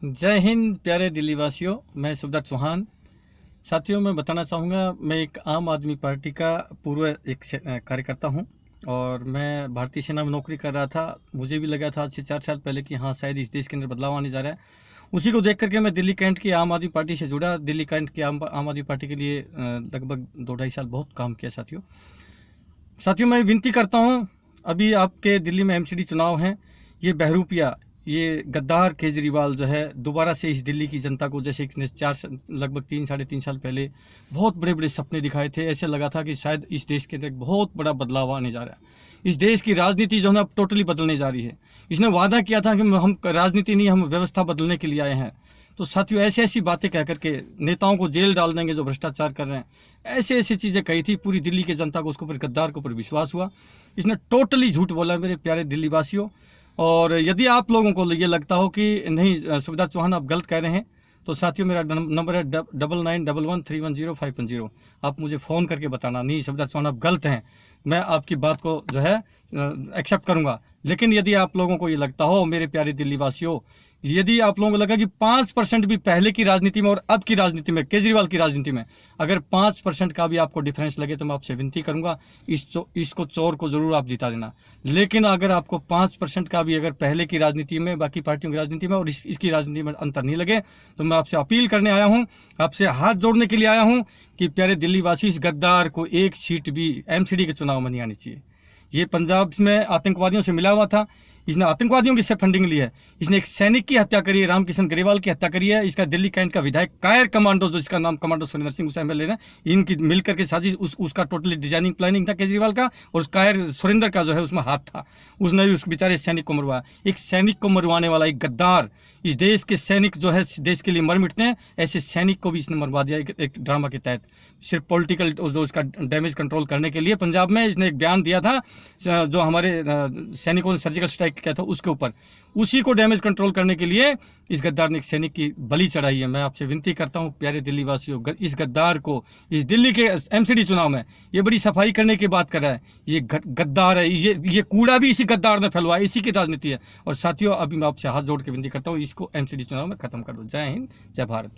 जय हिंद प्यारे दिल्ली वासियों, मैं सुब्रत चौहान। साथियों, मैं बताना चाहूँगा, मैं एक आम आदमी पार्टी का पूर्व एक कार्यकर्ता हूँ और मैं भारतीय सेना में नौकरी कर रहा था। मुझे भी लगा था आज से 4 साल पहले कि हाँ, शायद इस देश के अंदर बदलाव आने जा रहा है। उसी को देख करके मैं दिल्ली कैंट की आम आदमी पार्टी से जुड़ा। दिल्ली कैंट की आम आदमी पार्टी के लिए लगभग 2-2.5 साल बहुत काम किया। साथियों, मैं विनती करता हूँ, अभी आपके दिल्ली में एमसीडी चुनाव हैं। ये बहरूपिया, ये गद्दार केजरीवाल जो है दोबारा से इस दिल्ली की जनता को, जैसे इसने लगभग 3-3.5 साल पहले बहुत बड़े बड़े सपने दिखाए थे, ऐसे लगा था कि शायद इस देश के अंदर एक बहुत बड़ा बदलाव आने जा रहा है। इस देश की राजनीति जो है अब टोटली बदलने जा रही है। इसने वादा किया था कि हम राजनीति नहीं, हम व्यवस्था बदलने के लिए आए हैं। तो साथियों, ऐसी बातें कह करके नेताओं को जेल डाल देंगे जो भ्रष्टाचार कर रहे हैं, ऐसी चीज़ें कही थी। पूरी दिल्ली की जनता को उसके ऊपर, गद्दार के ऊपर विश्वास हुआ। इसने टोटली झूठ बोला मेरे प्यारे दिल्ली वासियों। और यदि आप लोगों को ये लगता हो कि नहीं सुब्रत चौहान आप गलत कह रहे हैं, तो साथियों मेरा नंबर है 9911310510। आप मुझे फ़ोन करके बताना, नहीं सुब्रत चौहान आप गलत हैं, मैं आपकी बात को जो है एक्सेप्ट करूंगा। लेकिन यदि आप लोगों को ये लगता हो, मेरे प्यारे दिल्ली वासियों, यदि आप लोगों को लगा कि 5% भी पहले की राजनीति में और अब की राजनीति में, केजरीवाल की राजनीति में अगर 5% का भी आपको डिफरेंस लगे, तो मैं आपसे विनती करूंगा, इसको चोर को जरूर आप जिता देना। लेकिन अगर आपको 5% का भी अगर पहले की राजनीति में, बाकी पार्टियों की राजनीति में और इसकी राजनीति में अंतर नहीं लगे, तो मैं आपसे अपील करने आया हूँ, आपसे हाथ जोड़ने के लिए आया हूँ कि प्यारे दिल्ली वासी, इस गद्दार को एक सीट भी एमसीडी के चुनाव में नहीं आनी चाहिए। ये पंजाब में आतंकवादियों से मिला हुआ था, इसने आतंकवादियों की से फंडिंग ली है, इसने एक सैनिक की हत्या करी है, रामकिशन ग्रेवाल की हत्या करी है। इसका दिल्ली कैंट का विधायक कायर कमांडो, जो इसका नाम कमांडो सुरेंद्र सिंह उस एमएलए ने, इनकी मिलकर के साजिश, उसका टोटली डिजाइनिंग प्लानिंग था केजरीवाल का, और उस कायर सुरेंद्र का जो है उसमें हाथ था। उसने भी उस बेचारे सैनिक को मरवाया। एक सैनिक को मरवाने वाला एक गद्दार, इस देश के सैनिक जो है देश के लिए मर मिटते हैं, ऐसे सैनिक को भी इसने मरवा दिया एक ड्रामा के तहत, सिर्फ पॉलिटिकल जो इसका डैमेज कंट्रोल करने के लिए। पंजाब में इसने एक बयान दिया था जो हमारे सैनिकों ने सर्जिकल स्ट्राइक किया था उसके ऊपर, उसी को डैमेज कंट्रोल करने के लिए इस गद्दार ने एक सैनिक की बलि चढ़ाई है। मैं आपसे विनती करता हूं प्यारे दिल्ली वासियों, इस गद्दार को इस दिल्ली के एमसीडी चुनाव में ये बड़ी सफाई करने की बात कर रहा है, ये गद्दार है, ये कूड़ा भी इसी गद्दार ने फैलवाया, इसी की राजनीति है। और साथियों, अभी मैं आपसे हाथ जोड़ के विनती करता हूँ, इसको एमसीडी चुनाव में खत्म कर दो। जय हिंद, जय भारत।